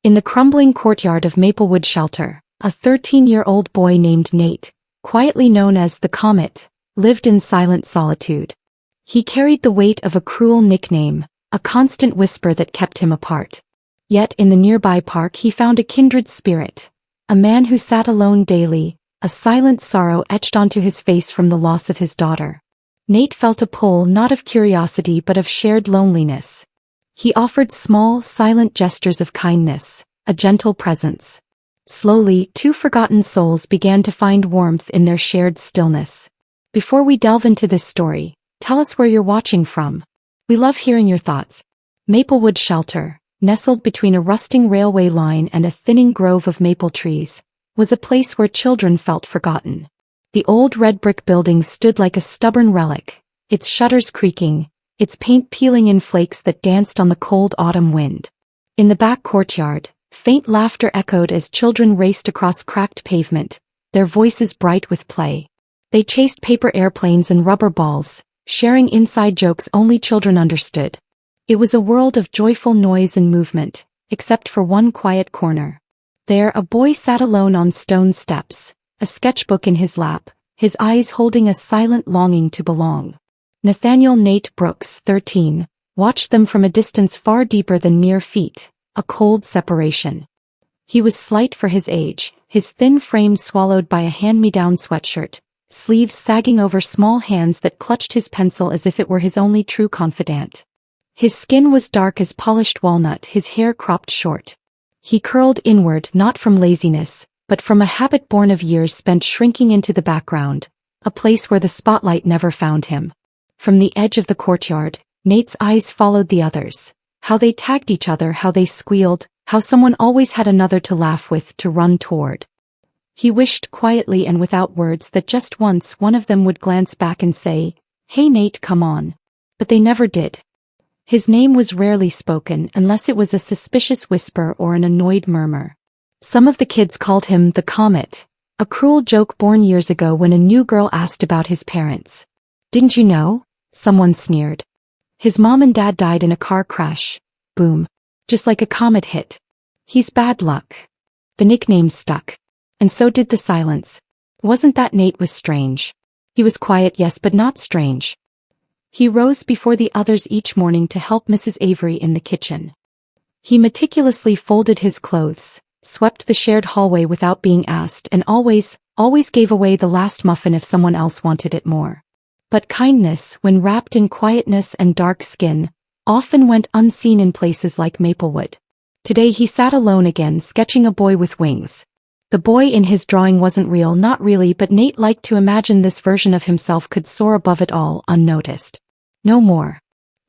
In the crumbling courtyard of Maplewood Shelter, a 13-year-old boy named Nate, quietly known as the Comet, lived in silent solitude. He carried the weight of a cruel nickname, a constant whisper that kept him apart. Yet in the nearby park he found a kindred spirit, a man who sat alone daily, a silent sorrow etched onto his face from the loss of his daughter. Nate felt a pull not of curiosity but of shared loneliness. He offered small, silent gestures of kindness, a gentle presence. Slowly, two forgotten souls began to find warmth in their shared stillness. Before we delve into this story, tell us where you're watching from. We love hearing your thoughts. Maplewood Shelter, nestled between a rusting railway line and a thinning grove of maple trees, was a place where children felt forgotten. The old red brick building stood like a stubborn relic, its shutters creaking, its paint peeling in flakes that danced on the cold autumn wind. In the back courtyard, faint laughter echoed as children raced across cracked pavement, their voices bright with play. They chased paper airplanes and rubber balls, sharing inside jokes only children understood. It was a world of joyful noise and movement, except for one quiet corner. There a boy sat alone on stone steps, a sketchbook in his lap, his eyes holding a silent longing to belong. Nathaniel Nate Brooks, 13, watched them from a distance far deeper than mere feet, a cold separation. He was slight for his age, his thin frame swallowed by a hand-me-down sweatshirt, sleeves sagging over small hands that clutched his pencil as if it were his only true confidant. His skin was dark as polished walnut, his hair cropped short. He curled inward not from laziness, but from a habit born of years spent shrinking into the background, a place where the spotlight never found him. From the edge of the courtyard, Nate's eyes followed the others. How they tagged each other, how they squealed, how someone always had another to laugh with, to run toward. He wished quietly and without words that just once one of them would glance back and say, "Hey Nate, come on." But they never did. His name was rarely spoken unless it was a suspicious whisper or an annoyed murmur. Some of the kids called him the Comet, a cruel joke born years ago when a new girl asked about his parents. "Didn't you know?" someone sneered. "His mom and dad died in a car crash. Boom. Just like a comet hit. He's bad luck." The nickname stuck. And so did the silence. Wasn't that Nate was strange? He was quiet, yes, but not strange. He rose before the others each morning to help Mrs. Avery in the kitchen. He meticulously folded his clothes, swept the shared hallway without being asked, and always gave away the last muffin if someone else wanted it more. But kindness, when wrapped in quietness and dark skin, often went unseen in places like Maplewood. Today he sat alone again, sketching a boy with wings. The boy in his drawing wasn't real, not really, but Nate liked to imagine this version of himself could soar above it all, unnoticed. No more.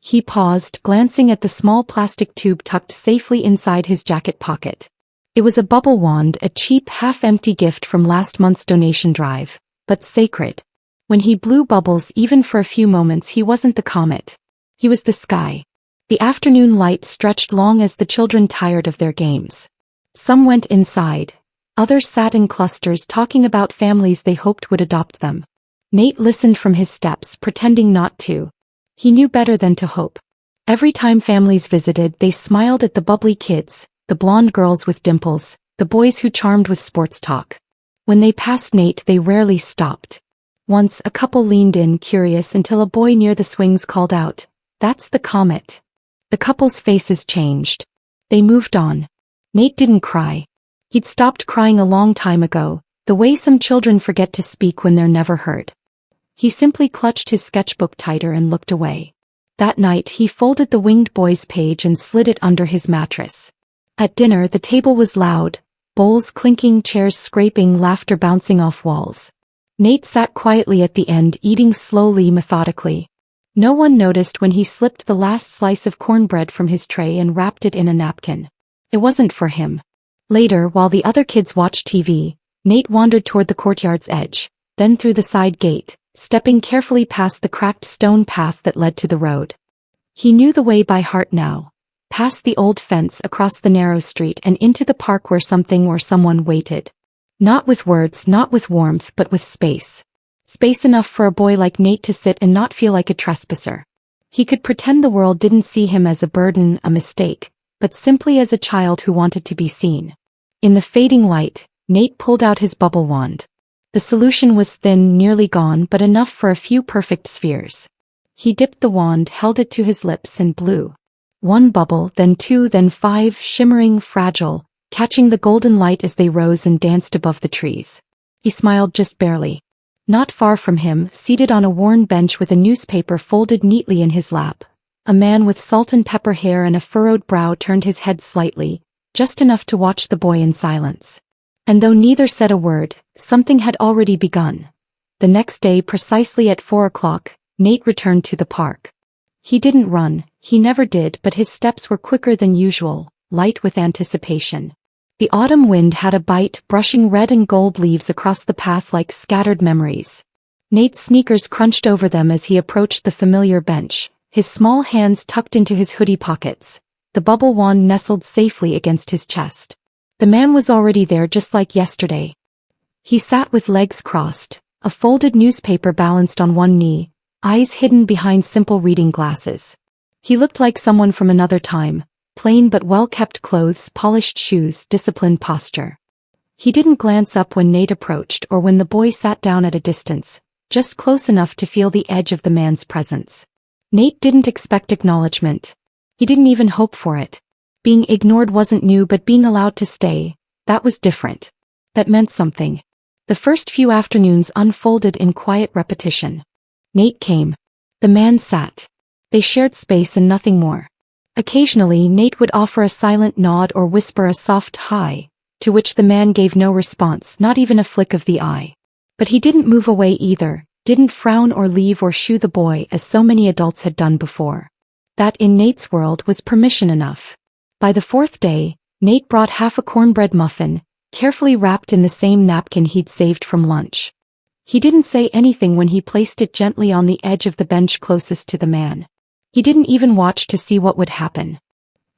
He paused, glancing at the small plastic tube tucked safely inside his jacket pocket. It was a bubble wand, a cheap, half-empty gift from last month's donation drive, but sacred. When he blew bubbles even for a few moments, he wasn't the comet. He was the sky. The afternoon light stretched long as the children tired of their games. Some went inside. Others sat in clusters talking about families they hoped would adopt them. Nate listened from his steps, pretending not to. He knew better than to hope. Every time families visited, they smiled at the bubbly kids, the blonde girls with dimples, the boys who charmed with sports talk. When they passed Nate, they rarely stopped. Once a couple leaned in, curious, until a boy near the swings called out, "That's the Comet." The couple's faces changed. They moved on. Nate didn't cry. He'd stopped crying a long time ago, the way some children forget to speak when they're never heard. He simply clutched his sketchbook tighter and looked away. That night he folded the winged boy's page and slid it under his mattress. At dinner the table was loud, bowls clinking, chairs scraping, laughter bouncing off walls. Nate sat quietly at the end, eating slowly, methodically. No one noticed when he slipped the last slice of cornbread from his tray and wrapped it in a napkin. It wasn't for him. Later, while the other kids watched TV, Nate wandered toward the courtyard's edge, then through the side gate, stepping carefully past the cracked stone path that led to the road. He knew the way by heart now. Past the old fence, across the narrow street, and into the park where something or someone waited. Not with words, not with warmth, but with space. Space enough for a boy like Nate to sit and not feel like a trespasser. He could pretend the world didn't see him as a burden, a mistake, but simply as a child who wanted to be seen. In the fading light, Nate pulled out his bubble wand. The solution was thin, nearly gone, but enough for a few perfect spheres. He dipped the wand, held it to his lips, and blew. One bubble, then two, then five, shimmering, fragile, catching the golden light as they rose and danced above the trees. He smiled just barely. Not far from him, seated on a worn bench with a newspaper folded neatly in his lap, a man with salt and pepper hair and a furrowed brow turned his head slightly, just enough to watch the boy in silence. And though neither said a word, something had already begun. The next day, precisely at 4 o'clock, Nate returned to the park. He didn't run, he never did, but his steps were quicker than usual, light with anticipation. The autumn wind had a bite, brushing red and gold leaves across the path like scattered memories. Nate's sneakers crunched over them as he approached the familiar bench, his small hands tucked into his hoodie pockets, the bubble wand nestled safely against his chest. The man was already there just like yesterday. He sat with legs crossed, a folded newspaper balanced on one knee, eyes hidden behind simple reading glasses. He looked like someone from another time. Plain but well-kept clothes, polished shoes, disciplined posture. He didn't glance up when Nate approached or when the boy sat down at a distance, just close enough to feel the edge of the man's presence. Nate didn't expect acknowledgement. He didn't even hope for it. Being ignored wasn't new, but being allowed to stay, that was different. That meant something. The first few afternoons unfolded in quiet repetition. Nate came. The man sat. They shared space and nothing more. Occasionally, Nate would offer a silent nod or whisper a soft hi, to which the man gave no response, not even a flick of the eye. But he didn't move away either, didn't frown or leave or shoo the boy as so many adults had done before. That, in Nate's world, was permission enough. By the 4th day, Nate brought half a cornbread muffin, carefully wrapped in the same napkin he'd saved from lunch. He didn't say anything when he placed it gently on the edge of the bench closest to the man. He didn't even watch to see what would happen.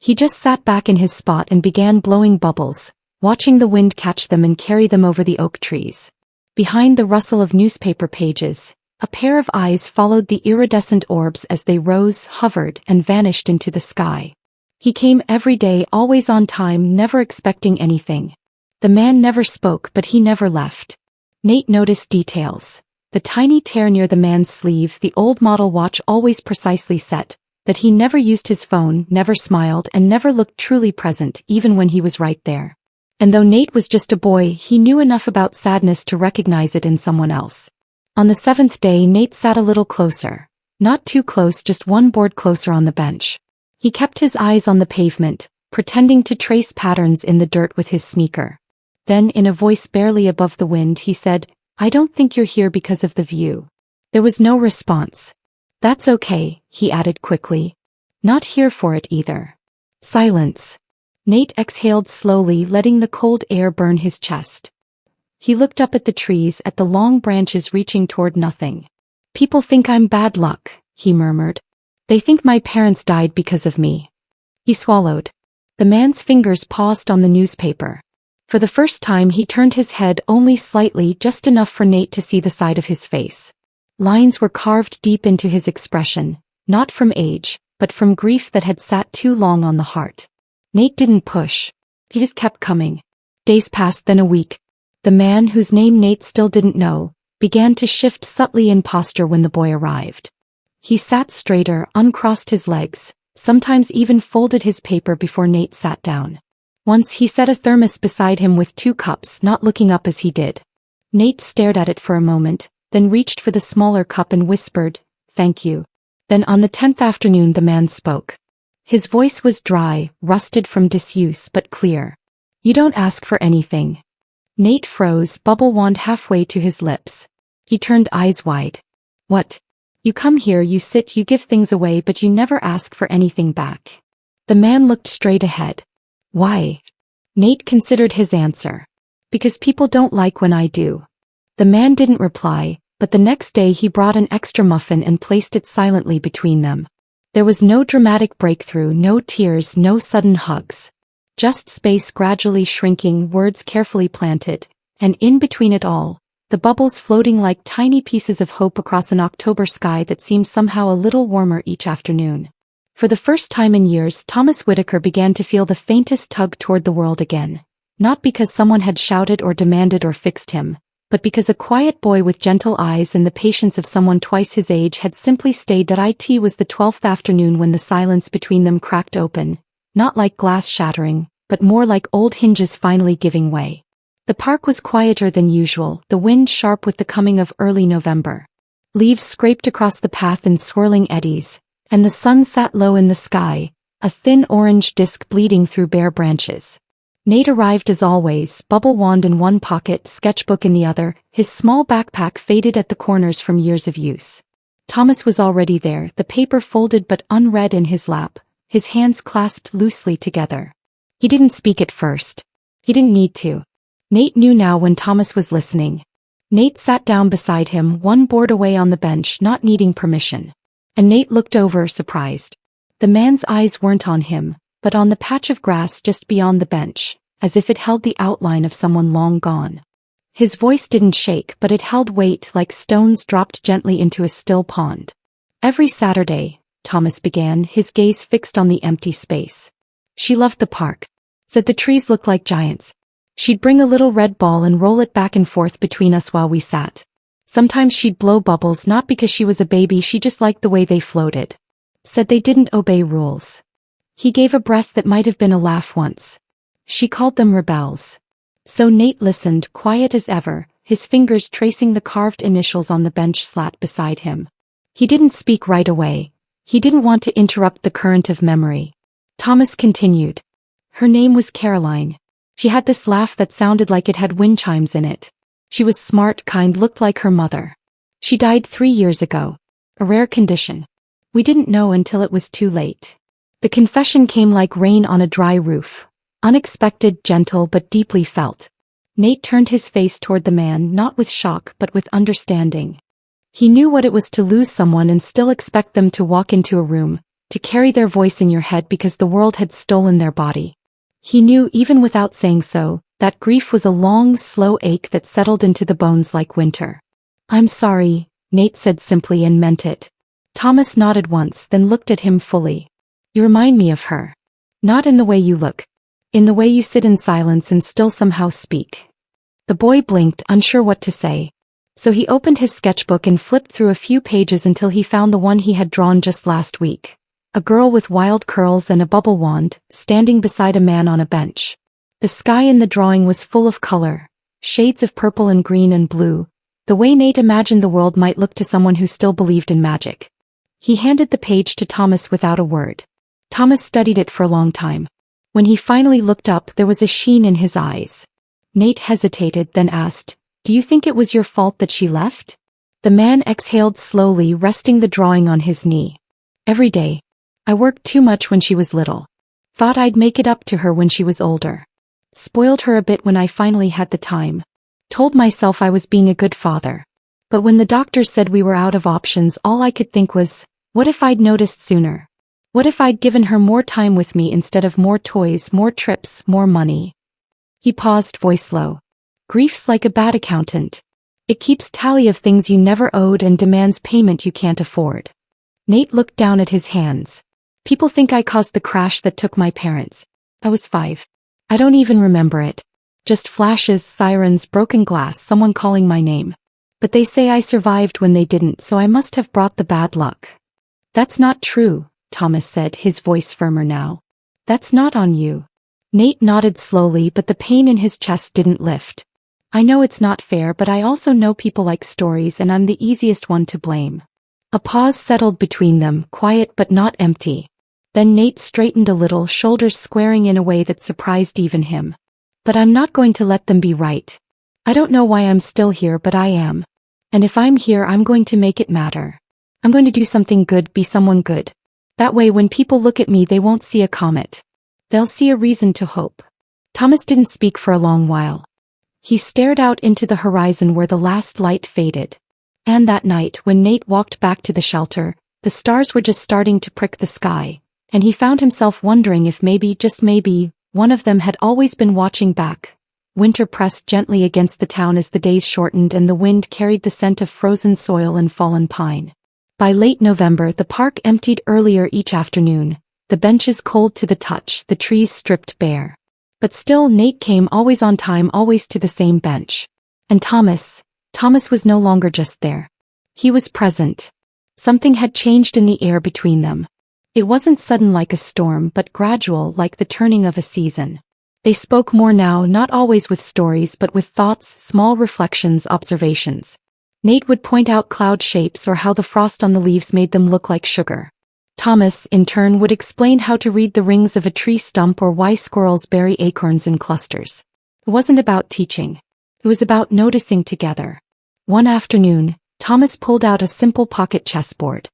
He just sat back in his spot and began blowing bubbles, watching the wind catch them and carry them over the oak trees. Behind the rustle of newspaper pages, a pair of eyes followed the iridescent orbs as they rose, hovered, and vanished into the sky. He came every day, always on time, never expecting anything. The man never spoke, but he never left. Nate noticed details. The tiny tear near the man's sleeve, the old model watch always precisely set, that he never used his phone, never smiled, and never looked truly present, even when he was right there. And though Nate was just a boy, he knew enough about sadness to recognize it in someone else. On the 7th day, Nate sat a little closer. Not too close, just one board closer on the bench. He kept his eyes on the pavement, pretending to trace patterns in the dirt with his sneaker. Then, in a voice barely above the wind, he said, "I don't think you're here because of the view." There was no response. "That's okay," he added quickly. "Not here for it either." Silence. Nate exhaled slowly, letting the cold air burn his chest. He looked up at the trees, at the long branches reaching toward nothing. "People think I'm bad luck," he murmured. "They think my parents died because of me." He swallowed. The man's fingers paused on the newspaper. For the first time he turned his head only slightly, just enough for Nate to see the side of his face. Lines were carved deep into his expression, not from age, but from grief that had sat too long on the heart. Nate didn't push. He just kept coming. Days passed, then a week. The man, whose name Nate still didn't know, began to shift subtly in posture when the boy arrived. He sat straighter, uncrossed his legs, sometimes even folded his paper before Nate sat down. Once he set a thermos beside him with 2 cups, not looking up as he did. Nate stared at it for a moment, then reached for the smaller cup and whispered, "Thank you." Then on the 10th afternoon the man spoke. His voice was dry, rusted from disuse, but clear. "You don't ask for anything." Nate froze, bubble wand halfway to his lips. He turned, eyes wide. "What? You come here, you sit, you give things away, but you never ask for anything back." The man looked straight ahead. "Why?" Nate considered his answer. "Because people don't like when I do." The man didn't reply, but the next day he brought an extra muffin and placed it silently between them. There was no dramatic breakthrough, no tears, no sudden hugs. Just space gradually shrinking, words carefully planted, and in between it all, the bubbles floating like tiny pieces of hope across an October sky that seemed somehow a little warmer each afternoon. For the first time in years, Thomas Whitaker began to feel the faintest tug toward the world again. Not because someone had shouted or demanded or fixed him, but because a quiet boy with gentle eyes and the patience of someone twice his age had simply stayed. It was the 12th afternoon when the silence between them cracked open, not like glass shattering, but more like old hinges finally giving way. The park was quieter than usual, the wind sharp with the coming of early November. Leaves scraped across the path in swirling eddies, and the sun sat low in the sky, a thin orange disk bleeding through bare branches. Nate arrived as always, bubble wand in one pocket, sketchbook in the other, his small backpack faded at the corners from years of use. Thomas was already there, the paper folded but unread in his lap, his hands clasped loosely together. He didn't speak at first. He didn't need to. Nate knew now when Thomas was listening. Nate sat down beside him, one board away on the bench, not needing permission. And Nate looked over, surprised. The man's eyes weren't on him, but on the patch of grass just beyond the bench, as if it held the outline of someone long gone. His voice didn't shake, but it held weight like stones dropped gently into a still pond. Every Saturday, Thomas began, his gaze fixed on the empty space. She loved the park. Said the trees looked like giants. She'd bring a little red ball and roll it back and forth between us while we sat. Sometimes she'd blow bubbles, not because she was a baby, she just liked the way they floated. Said they didn't obey rules. He gave a breath that might have been a laugh once. She called them rebels. So Nate listened, quiet as ever, his fingers tracing the carved initials on the bench slat beside him. He didn't speak right away. He didn't want to interrupt the current of memory. Thomas continued. Her name was Caroline. She had this laugh that sounded like it had wind chimes in it. She was smart, kind, looked like her mother. She died 3 years ago. A rare condition. We didn't know until it was too late. The confession came like rain on a dry roof. Unexpected, gentle, but deeply felt. Nate turned his face toward the man, not with shock but with understanding. He knew what it was to lose someone and still expect them to walk into a room, to carry their voice in your head because the world had stolen their body. He knew, even without saying so, that grief was a long, slow ache that settled into the bones like winter. I'm sorry, Nate said simply and meant it. Thomas nodded once, then looked at him fully. You remind me of her. Not in the way you look. In the way you sit in silence and still somehow speak. The boy blinked, unsure what to say. So he opened his sketchbook and flipped through a few pages until he found the one he had drawn just last week. A girl with wild curls and a bubble wand, standing beside a man on a bench. The sky in the drawing was full of color, shades of purple and green and blue, the way Nate imagined the world might look to someone who still believed in magic. He handed the page to Thomas without a word. Thomas studied it for a long time. When he finally looked up, there was a sheen in his eyes. Nate hesitated, then asked, Do you think it was your fault that she left? The man exhaled slowly, resting the drawing on his knee. Every day. I worked too much when she was little. Thought I'd make it up to her when she was older. Spoiled her a bit when I finally had the time. Told myself I was being a good father. But when the doctors said we were out of options, all I could think was, what if I'd noticed sooner? What if I'd given her more time with me instead of more toys, more trips, more money? He paused, voice low. Grief's like a bad accountant. It keeps tally of things you never owed and demands payment you can't afford. Nate looked down at his hands. People think I caused the crash that took my parents. I was 5. I don't even remember it. Just flashes, sirens, broken glass, someone calling my name. But they say I survived when they didn't, so I must have brought the bad luck. That's not true, Thomas said, his voice firmer now. That's not on you. Nate nodded slowly, but the pain in his chest didn't lift. I know it's not fair, but I also know people like stories, and I'm the easiest one to blame. A pause settled between them, quiet but not empty. Then Nate straightened a little, shoulders squaring in a way that surprised even him. But I'm not going to let them be right. I don't know why I'm still here, but I am. And if I'm here, I'm going to make it matter. I'm going to do something good, be someone good. That way when people look at me, they won't see a comet. They'll see a reason to hope. Thomas didn't speak for a long while. He stared out into the horizon where the last light faded. And that night, when Nate walked back to the shelter, the stars were just starting to prick the sky. And he found himself wondering if maybe, just maybe, one of them had always been watching back. Winter pressed gently against the town as the days shortened and the wind carried the scent of frozen soil and fallen pine. By late November, the park emptied earlier each afternoon, the benches cold to the touch, the trees stripped bare. But still Nate came always on time, always to the same bench. And Thomas was no longer just there. He was present. Something had changed in the air between them. It wasn't sudden like a storm, but gradual like the turning of a season. They spoke more now, not always with stories but with thoughts, small reflections, observations. Nate would point out cloud shapes or how the frost on the leaves made them look like sugar. Thomas, in turn, would explain how to read the rings of a tree stump or why squirrels bury acorns in clusters. It wasn't about teaching. It was about noticing together. One afternoon, Thomas pulled out a simple pocket chessboard.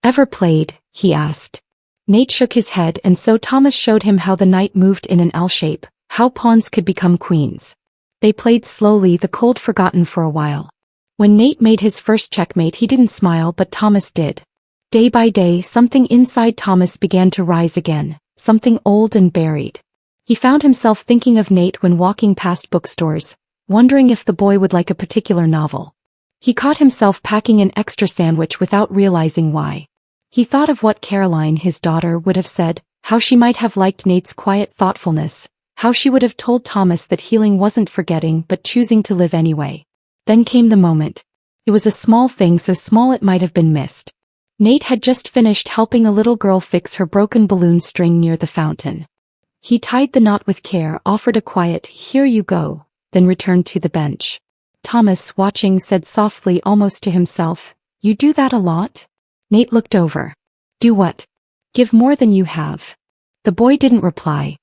"Ever played?" he asked. Nate shook his head, and so Thomas showed him how the knight moved in an L shape, how pawns could become queens. They played slowly, the cold forgotten for a while. When Nate made his first checkmate, he didn't smile, but Thomas did. Day by day, something inside Thomas began to rise again, something old and buried. He found himself thinking of Nate when walking past bookstores, wondering if the boy would like a particular novel. He caught himself packing an extra sandwich without realizing why. He thought of what Caroline, his daughter, would have said, how she might have liked Nate's quiet thoughtfulness, how she would have told Thomas that healing wasn't forgetting but choosing to live anyway. Then came the moment. It was a small thing, so small it might have been missed. Nate had just finished helping a little girl fix her broken balloon string near the fountain. He tied the knot with care, offered a quiet, "Here you go," then returned to the bench. Thomas, watching, said softly, almost to himself, "You do that a lot?" Nate looked over. "Do what?" "Give more than you have." The boy didn't reply.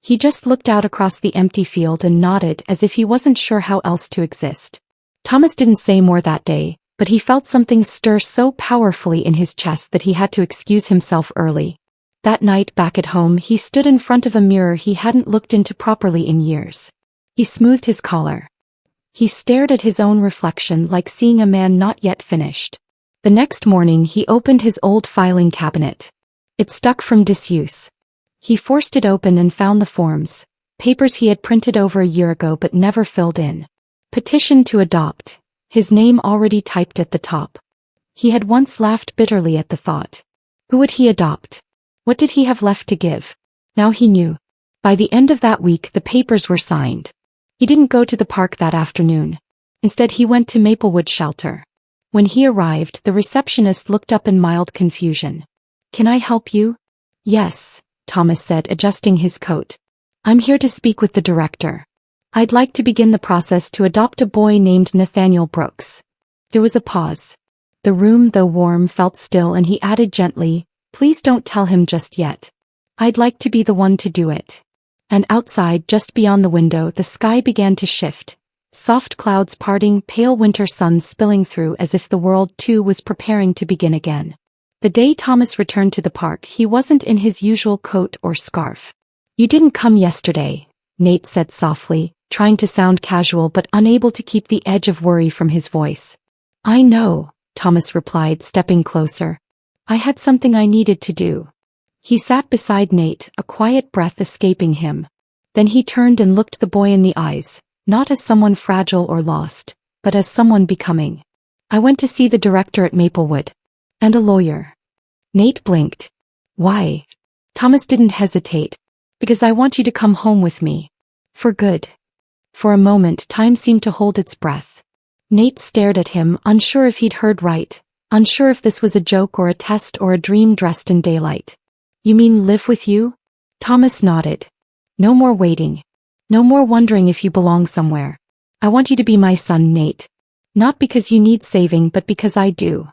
He just looked out across the empty field and nodded as if he wasn't sure how else to exist. Thomas didn't say more that day, but he felt something stir so powerfully in his chest that he had to excuse himself early. That night back at home, he stood in front of a mirror he hadn't looked into properly in years. He smoothed his collar. He stared at his own reflection like seeing a man not yet finished. The next morning he opened his old filing cabinet. It stuck from disuse. He forced it open and found the forms, papers he had printed over a year ago but never filled in. Petition to adopt. His name already typed at the top. He had once laughed bitterly at the thought. Who would he adopt? What did he have left to give? Now he knew. By the end of that week the papers were signed. He didn't go to the park that afternoon. Instead he went to Maplewood Shelter. When he arrived, the receptionist looked up in mild confusion. "Can I help you?" "Yes," Thomas said, adjusting his coat. "I'm here to speak with the director. I'd like to begin the process to adopt a boy named Nathaniel Brooks." There was a pause. The room, though warm, felt still, and he added gently, "Please don't tell him just yet. I'd like to be the one to do it." And outside, just beyond the window, the sky began to shift. Soft clouds parting, pale winter sun spilling through as if the world too was preparing to begin again. The day Thomas returned to the park, he wasn't in his usual coat or scarf. "You didn't come yesterday," Nate said softly, trying to sound casual but unable to keep the edge of worry from his voice. "I know," Thomas replied, stepping closer. "I had something I needed to do." He sat beside Nate, a quiet breath escaping him. Then he turned and looked the boy in the eyes, not as someone fragile or lost, but as someone becoming. "I went to see the director at Maplewood. And a lawyer." Nate blinked. "Why?" Thomas didn't hesitate. "Because I want you to come home with me. For good." For a moment time seemed to hold its breath. Nate stared at him, unsure if he'd heard right, unsure if this was a joke or a test or a dream dressed in daylight. "You mean live with you?" Thomas nodded. "No more waiting. No more wondering if you belong somewhere. I want you to be my son, Nate. Not because you need saving but because I do."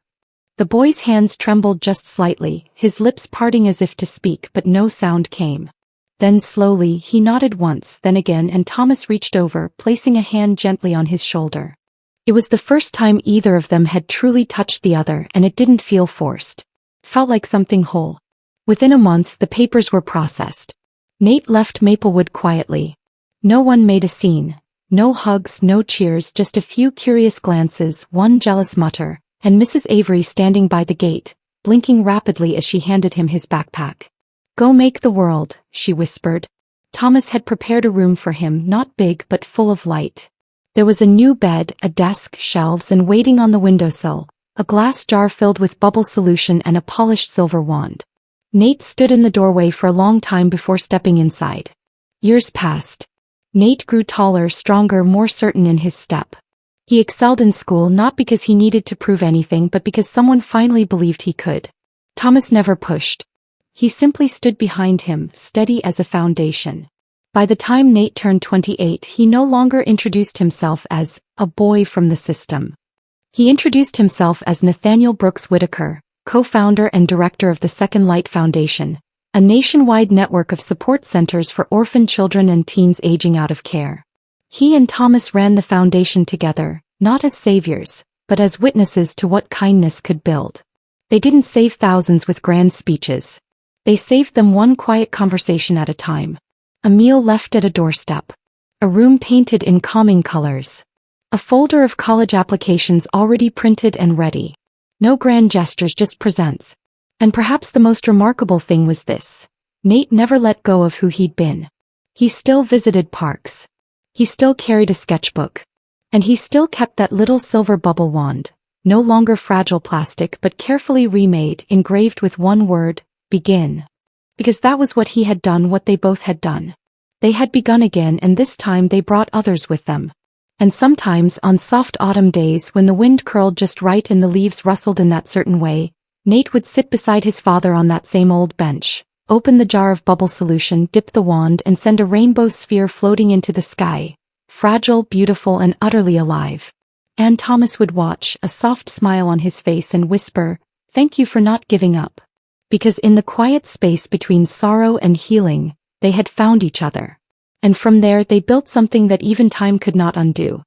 The boy's hands trembled just slightly, his lips parting as if to speak, but no sound came. Then slowly he nodded once, then again, and Thomas reached over, placing a hand gently on his shoulder. It was the first time either of them had truly touched the other, and it didn't feel forced. It felt like something whole. Within a month the papers were processed. Nate left Maplewood quietly. No one made a scene. No hugs, no cheers, just a few curious glances, one jealous mutter, and Mrs. Avery standing by the gate, blinking rapidly as she handed him his backpack. "Go make the world," she whispered. Thomas had prepared a room for him, not big but full of light. There was a new bed, a desk, shelves, and waiting on the windowsill, a glass jar filled with bubble solution and a polished silver wand. Nate stood in the doorway for a long time before stepping inside. Years passed. Nate grew taller, stronger, more certain in his step. He excelled in school not because he needed to prove anything but because someone finally believed he could. Thomas never pushed. He simply stood behind him, steady as a foundation. By the time Nate turned 28, he no longer introduced himself as a boy from the system. He introduced himself as Nathaniel Brooks Whitaker, co-founder and director of the Second Light Foundation, a nationwide network of support centers for orphan children and teens aging out of care. He and Thomas ran the foundation together, not as saviors, but as witnesses to what kindness could build. They didn't save thousands with grand speeches. They saved them one quiet conversation at a time. A meal left at a doorstep. A room painted in calming colors. A folder of college applications already printed and ready. No grand gestures, just presents. And perhaps the most remarkable thing was this. Nate never let go of who he'd been. He still visited parks. He still carried a sketchbook. And he still kept that little silver bubble wand, no longer fragile plastic but carefully remade, engraved with one word, begin. Because that was what he had done, what they both had done. They had begun again, and this time they brought others with them. And sometimes, on soft autumn days when the wind curled just right and the leaves rustled in that certain way, Nate would sit beside his father on that same old bench, open the jar of bubble solution, dip the wand, and send a rainbow sphere floating into the sky, fragile, beautiful, and utterly alive. And Thomas would watch, a soft smile on his face, and whisper, "Thank you for not giving up." Because in the quiet space between sorrow and healing, they had found each other. And from there they built something that even time could not undo.